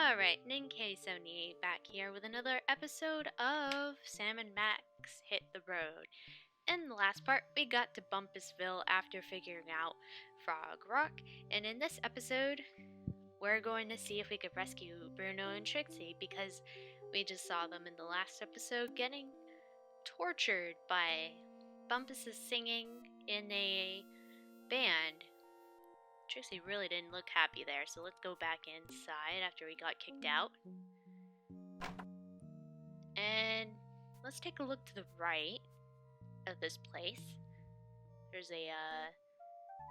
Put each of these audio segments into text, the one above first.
Alright, Ninkei78 back here with another episode of Sam and Max Hit the Road. In the last part, we got to Bumpusville after figuring out Frog Rock, and in this episode, we're going to see if we could rescue Bruno and Trixie because we just saw them in the last episode getting tortured by Bumpus' singing in a band. Trixie really didn't look happy there, so let's go back inside after we got kicked out. And let's take a look to the right of this place. There's a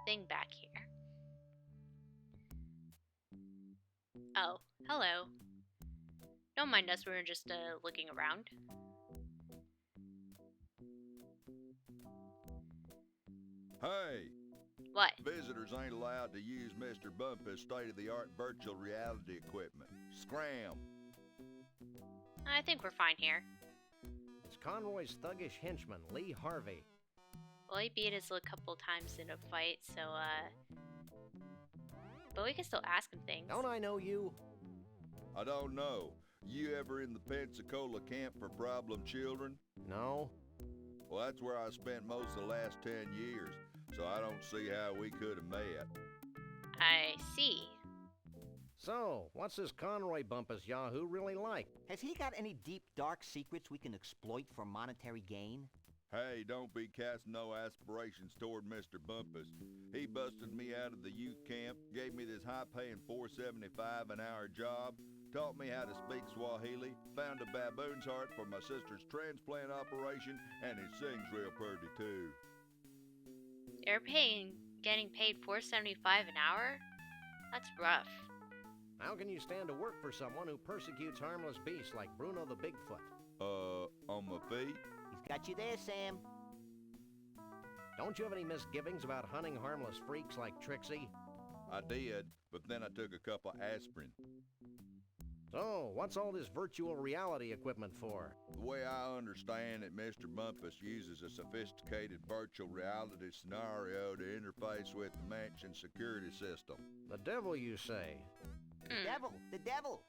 thing back here. Oh, hello. Don't mind us, we're just looking around. Hey! What? Visitors ain't allowed to use Mr. Bumpus' state-of-the-art virtual reality equipment. Scram! I think we're fine here. It's Conroy's thuggish henchman, Lee Harvey. Well, he beat us a couple times in a fight, so, but we can still ask him things. Don't I know you? I don't know. You ever in the Pensacola camp for problem children? No. Well, that's where I spent most of the last 10 years, so I don't see how we could have met. I see. So, what's this Conroy Bumpus Yahoo really like? Has he got any deep, dark secrets we can exploit for monetary gain? Hey, don't be casting no aspirations toward Mr. Bumpus. He busted me out of the youth camp, gave me this high-paying $4.75 an hour job, taught me how to speak Swahili, found a baboon's heart for my sister's transplant operation, and he sings real pretty too. You're getting paid $4.75 an hour? That's rough. How can you stand to work for someone who persecutes harmless beasts like Bruno the Bigfoot? On my feet? He's got you there, Sam. Don't you have any misgivings about hunting harmless freaks like Trixie? I did, but then I took a couple aspirin. So, what's all this virtual reality equipment for? The way I understand it, Mr. Bumpus uses a sophisticated virtual reality scenario to interface with the mansion security system. The devil, you say? The devil!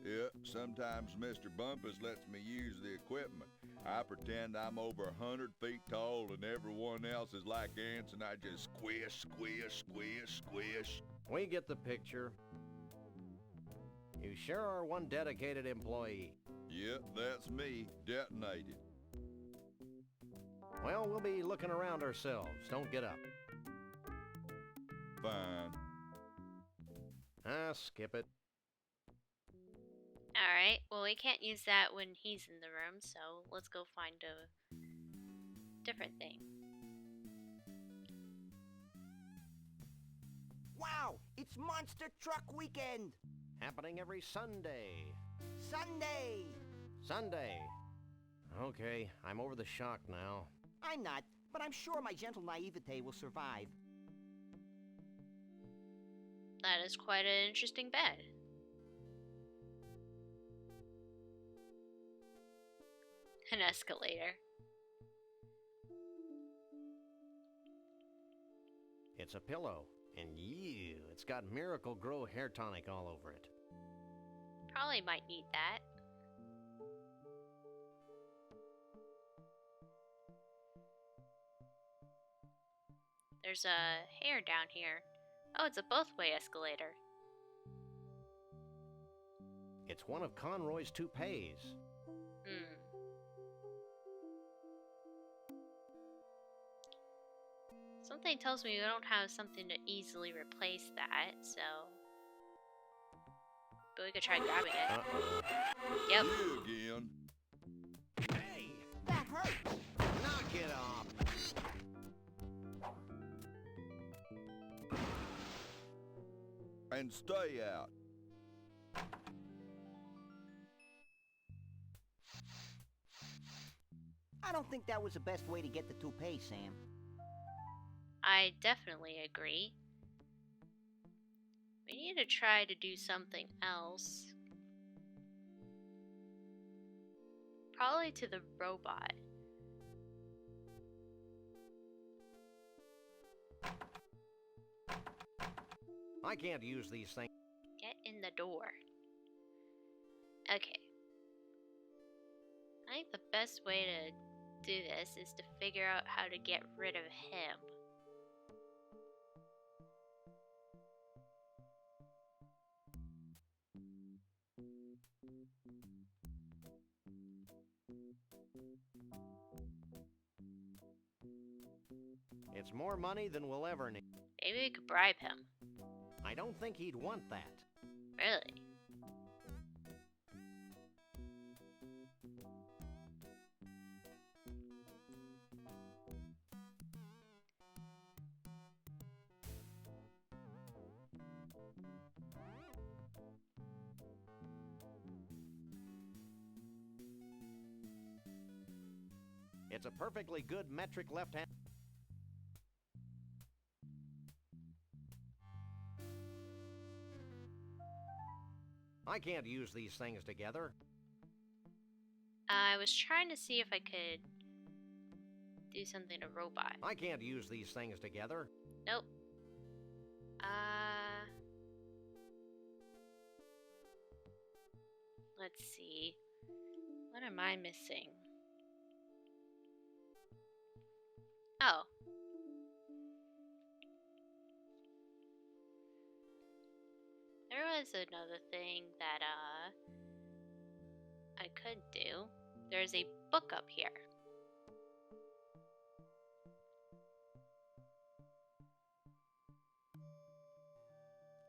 Yeah, sometimes Mr. Bumpus lets me use the equipment. I pretend I'm over 100 feet tall and everyone else is like ants and I just squish, squish, squish, squish. We get the picture. You sure are one dedicated employee. Yep, that's me, detonated. Well, we'll be looking around ourselves. Don't get up. Fine. Skip it. Alright, well we can't use that when he's in the room, so let's go find a different thing. Wow! It's Monster Truck Weekend! Happening every Sunday. Sunday! Sunday. Okay, I'm over the shock now. I'm not, but I'm sure my gentle naivete will survive. That is quite an interesting bed. An escalator. It's a pillow, and it's got Miracle Grow hair tonic all over it. Probably might need that. There's a hair down here. Oh, it's a both-way escalator. It's one of Conroy's toupees. Something tells me we don't have something to easily replace that, so... But we could try grabbing it. Uh-oh. Yep. You again. Hey! That hurts! Knock it off! And stay out. I don't think that was the best way to get the toupee, Sam. I definitely agree. We need to try to do something else. Probably to the robot. I can't use these things. Get in the door. Okay. I think the best way to do this is to figure out how to get rid of him. It's more money than we'll ever need. Maybe we could bribe him. I don't think he'd want that. Really? It's a perfectly good metric left hand. I can't use these things together. I was trying to see if I could do something to robot. I can't use these things together. Nope. Let's see. What am I missing? Oh. There was another thing that I could do. There's a book up here.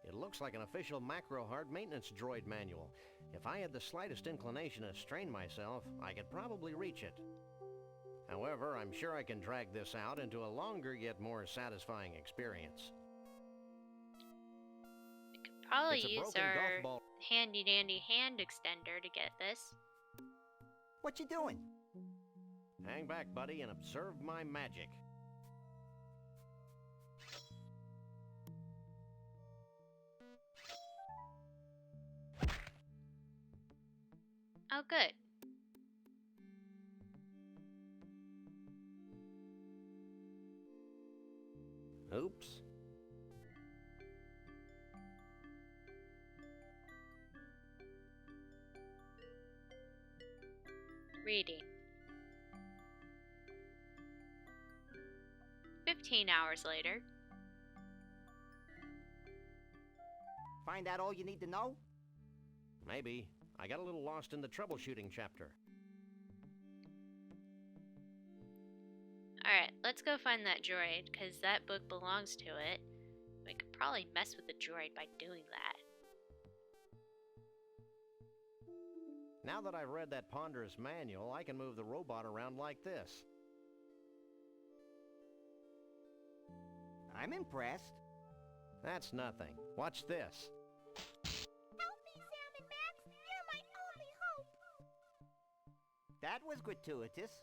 It looks like an official macro hard maintenance droid manual. If I had the slightest inclination to strain myself, I could probably reach it. However, I'm sure I can drag this out into a longer yet more satisfying experience. We could probably It's a use broken our golf ball. handy dandy hand extender to get this. What you doing? Hang back, buddy, and observe my magic. Oh, good. Oops. Reading. 15 hours later. Find out all you need to know? Maybe. I got a little lost in the troubleshooting chapter. Alright, let's go find that droid, because that book belongs to it. We could probably mess with the droid by doing that. Now that I've read that ponderous manual, I can move the robot around like this. I'm impressed. That's nothing. Watch this. Help me, Sam and Max. You're my only hope. That was gratuitous.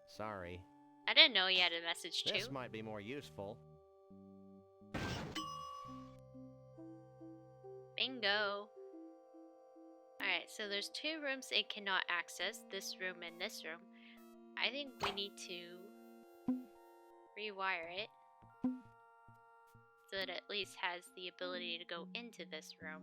Sorry. I didn't know he had a message too. This might be more useful. Bingo. Alright, so there's two rooms it cannot access, this room and this room. I think we need to rewire it so that it at least has the ability to go into this room.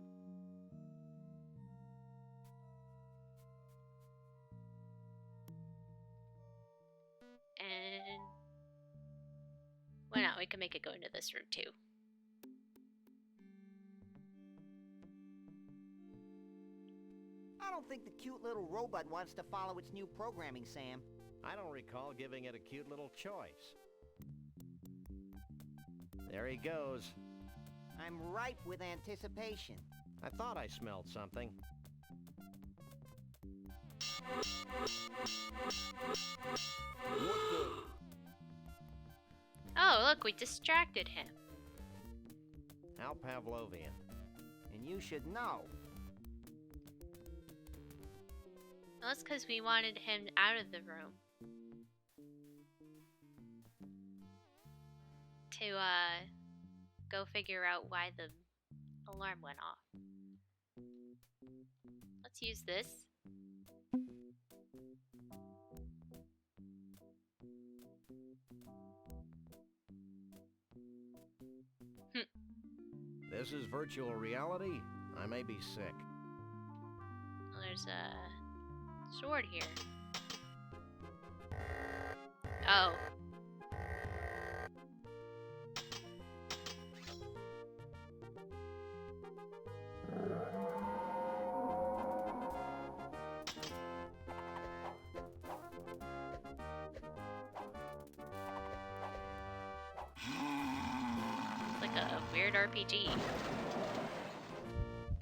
And why not? We can make it go into this room too. I don't think the cute little robot wants to follow its new programming, Sam. I don't recall giving it a cute little choice. There he goes. I'm ripe with anticipation. I thought I smelled something. What the? Oh, look, we distracted him. How Pavlovian. And you should know. Well, that's because we wanted him out of the room. To, go figure out why the alarm went off. Let's use this. This is virtual reality? I may be sick. Well, there's a sword here. Oh. It's like a weird RPG.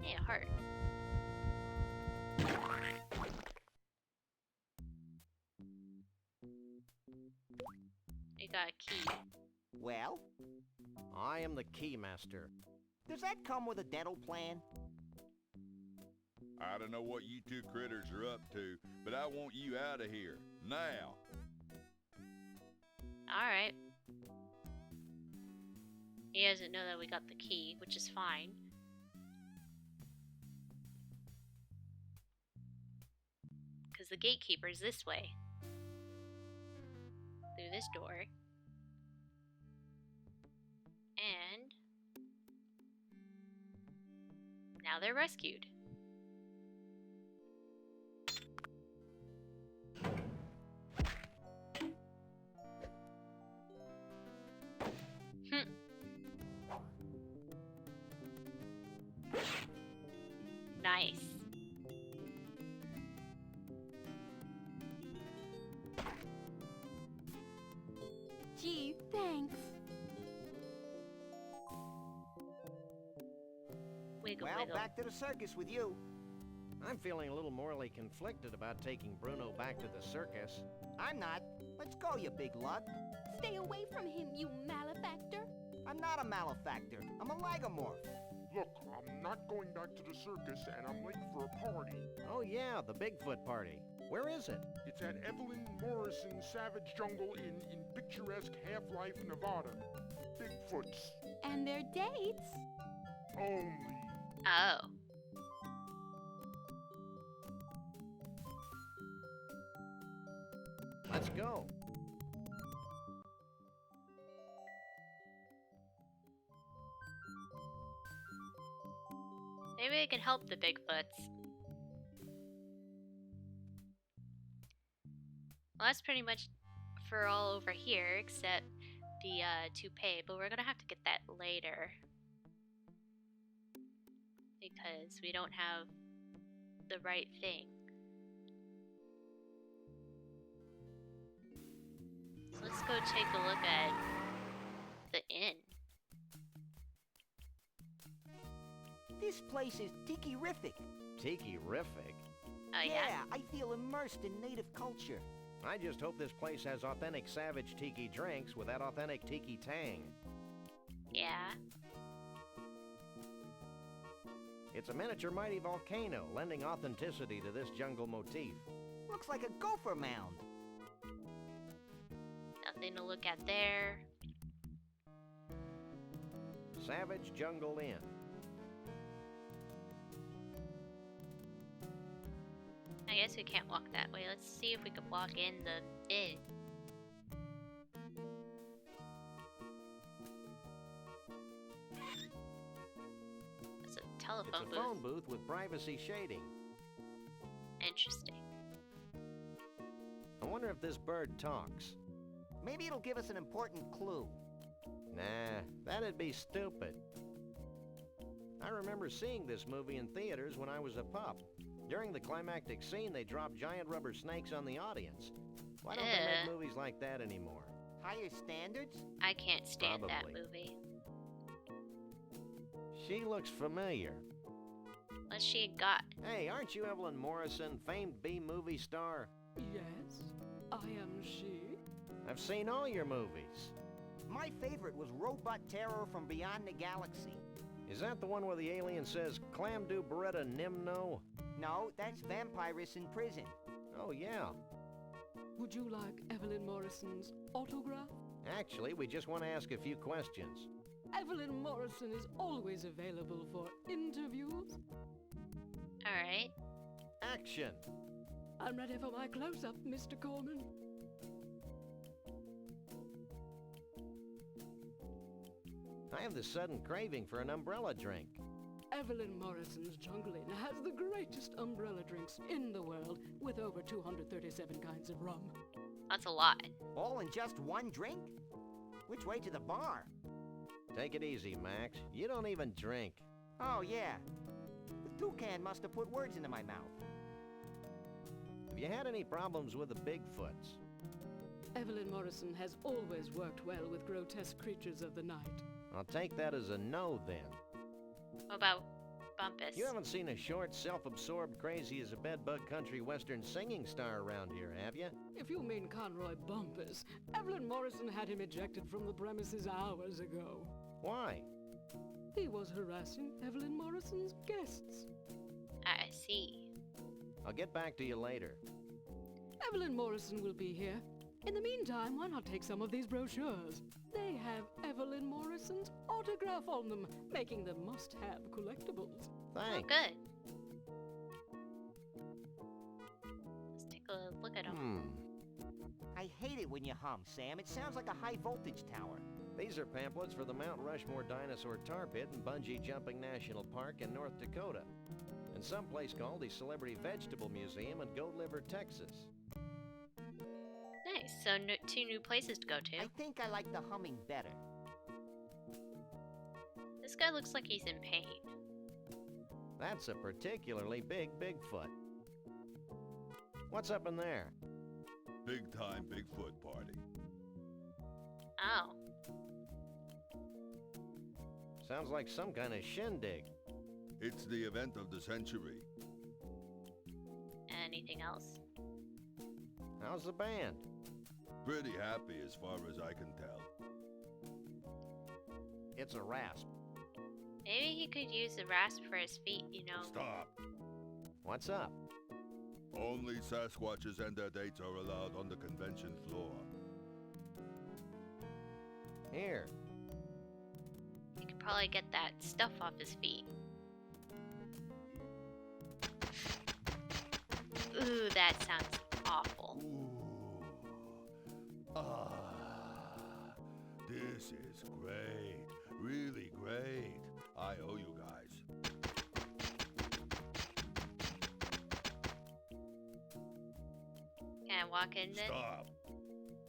Hey, a heart. You got a key. Well, I am the Keymaster. does that come with a dental plan? I don't know what you two critters are up to, but I want you out of here. Now! Alright. He doesn't know that we got the key, which is fine. Because the gatekeeper's this way. Through this door. And now they're rescued. Nice. Gee, thanks. Wiggle, Well, wiggle. back to the circus with you. I'm feeling a little morally conflicted about taking Bruno back to the circus. I'm not. Let's go, you big lug. Stay away from him, you malefactor. I'm not a malefactor. I'm a lagomorph. Look, I'm not going back to the circus, and I'm late for a party. Oh yeah, the Bigfoot party. Where is it? It's at Evelyn Morrison Savage Jungle in picturesque Half-Life, Nevada. Bigfoots. And their dates. Only. Oh. Let's go. Maybe I can help the Bigfoots. Well, that's pretty much for all over here, except the toupee, but we're gonna have to get that later. Because we don't have the right thing. So let's go take a look at the inn. This place is tiki-rific. Tiki-rific. Oh yeah? I feel immersed in native culture. I just hope this place has authentic Savage Tiki drinks with that authentic Tiki tang. Yeah. It's a miniature mighty volcano, lending authenticity to this jungle motif. Looks like a gopher mound. Nothing to look at there. Savage Jungle Inn. I guess we can't walk that way. Let's see if we can walk in the inn. It's a telephone It's a booth. phone booth with privacy shading. Interesting. I wonder if this bird talks. Maybe it'll give us an important clue. Nah, that'd be stupid. I remember seeing this movie in theaters when I was a pup. During the climactic scene, they dropped giant rubber snakes on the audience. Why don't they make movies like that anymore? Higher standards? I can't stand that Probably. movie. She looks familiar. What's she got? Hey, aren't you Evelyn Morrison, famed B-movie star? Yes, I am she. I've seen all your movies. My favorite was Robot Terror from Beyond the Galaxy. Is that the one where the alien says, Clam do Beretta Nimno? No, that's Vampirus in Prison. Oh, yeah. Would you like Evelyn Morrison's autograph? Actually, we just want to ask a few questions. Evelyn Morrison is always available for interviews. Alright. Action! I'm ready for my close-up, Mr. Corman. I have this sudden craving for an umbrella drink. Evelyn Morrison's Jungle Inn has the greatest umbrella drinks in the world, with over 237 kinds of rum. That's a lot. All in just one drink? Which way to the bar? Take it easy, Max. You don't even drink. Oh, yeah. The toucan must have put words into my mouth. Have you had any problems with the Bigfoots? Evelyn Morrison has always worked well with grotesque creatures of the night. I'll take that as a no, then. What about Bumpus? You haven't seen a short, self-absorbed, crazy-as-a-bedbug country western singing star around here, have you? If you mean Conroy Bumpus, Evelyn Morrison had him ejected from the premises hours ago. Why? He was harassing Evelyn Morrison's guests. I see. I'll get back to you later. Evelyn Morrison will be here. In the meantime, why not take some of these brochures? They have Evelyn Morrison's autograph on them, making them must-have collectibles. Oh, Thanks. good. Let's take a look at them. I hate it when you hum, Sam. It sounds like a high-voltage tower. These are pamphlets for the Mount Rushmore Dinosaur Tar Pit and Bungee Jumping National Park in North Dakota, and some place called the Celebrity Vegetable Museum in Goat Liver, Texas. Nice. So two new places to go to. I think I like the humming better. This guy looks like he's in pain. That's a particularly big Bigfoot. What's up in there? Big time Bigfoot party. Oh. Sounds like some kind of shindig. It's the event of the century. Anything else? How's the band? Pretty happy as far as I can tell. It's a rasp. Maybe he could use the rasp for his feet, you know. Stop. What's up? Only Sasquatches and their dates are allowed on the convention floor. Here. He could probably get that stuff off his feet. Ooh, that sounds awful. Ooh. Ah. This is great. Really great. I owe you guys. Can I walk in then? Stop.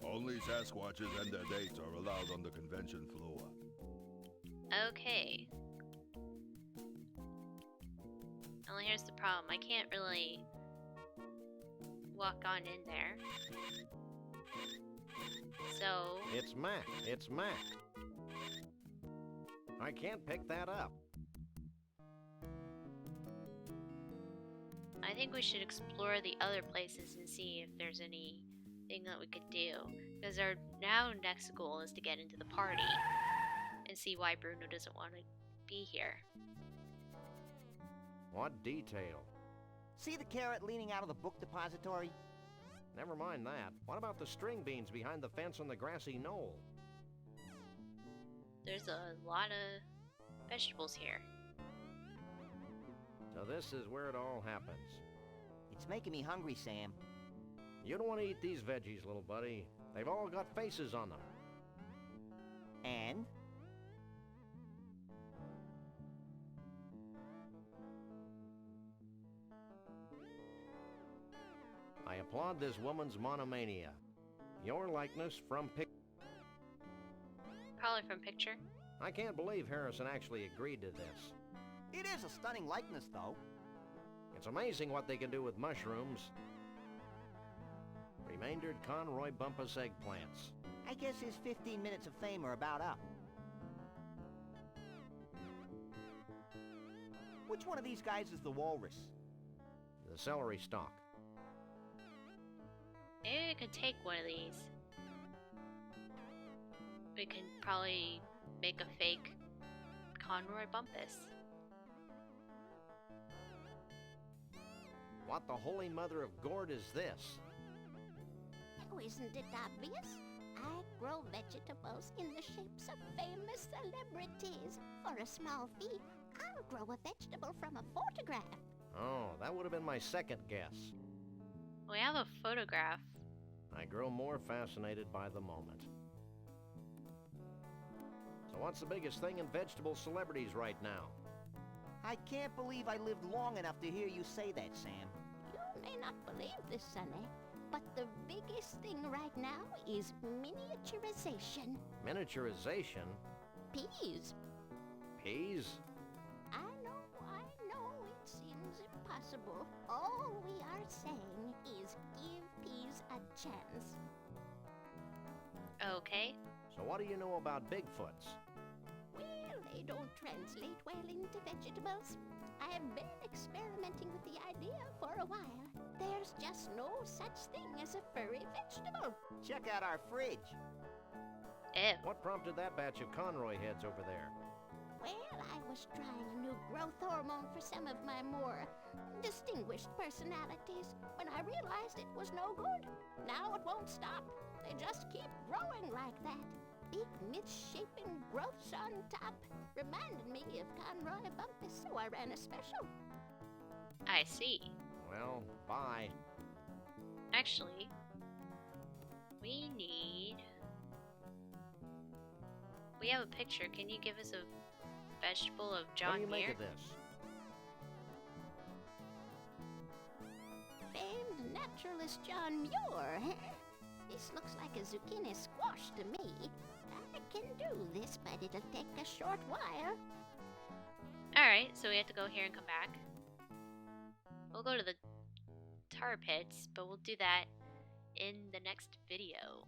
Only Sasquatches and their dates are allowed on the convention floor. Okay. Only here's the problem. I can't really walk on in there. So... It's Mac. It's Mac. I can't pick that up. I think we should explore the other places and see if there's anything that we could do. Because our now next goal is to get into the party and see why Bruno doesn't want to be here. What detail? See the carrot leaning out of the book depository? Never mind that. What about the string beans behind the fence on the grassy knoll? There's a lot of vegetables here. So this is where it all happens. It's making me hungry, Sam. You don't want to eat these veggies, little buddy. They've all got faces on them. And? I applaud this woman's monomania. Your likeness from Probably from picture. I can't believe Harrison actually agreed to this. It is a stunning likeness, though. It's amazing what they can do with mushrooms. Remaindered Conroy Bumpus eggplants. I guess his 15 minutes of fame are about up. Which one of these guys is the walrus? The celery stalk. Maybe we could take one of these. We can probably make a fake Conroy Bumpus. What the holy mother of gourd is this? Oh, isn't it obvious? I grow vegetables in the shapes of famous celebrities. For a small fee, I'll grow a vegetable from a photograph. Oh, that would have been my second guess. We have a photograph. I grow more fascinated by the moment. So what's the biggest thing in vegetable celebrities right now? I can't believe I lived long enough to hear you say that, Sam. You may not believe this, Sonny, but the biggest thing right now is miniaturization. Miniaturization? Peas. Peas? I know, it seems impossible. All we are saying is give peas a chance. Okay. So what do you know about Bigfoots? Well, they don't translate well into vegetables. I have been experimenting with the idea for a while. There's just no such thing as a furry vegetable. Check out our fridge. Ew. What prompted that batch of Conroy heads over there? Well, I was trying a new growth hormone for some of my more distinguished personalities when I realized it was no good. Now it won't stop. They just keep growing like that. Big misshapen growths on top reminded me of Conroy Bumpus, so I ran a special. I see. Well, bye. Actually, we have a picture. Can you give us a vegetable of What John do you make Muir? of this? Famed naturalist John Muir, huh? This looks like a zucchini squash to me. I can do this, but it'll take a short while. Alright, so we have to go here and come back. We'll go to the tar pits, but we'll do that in the next video.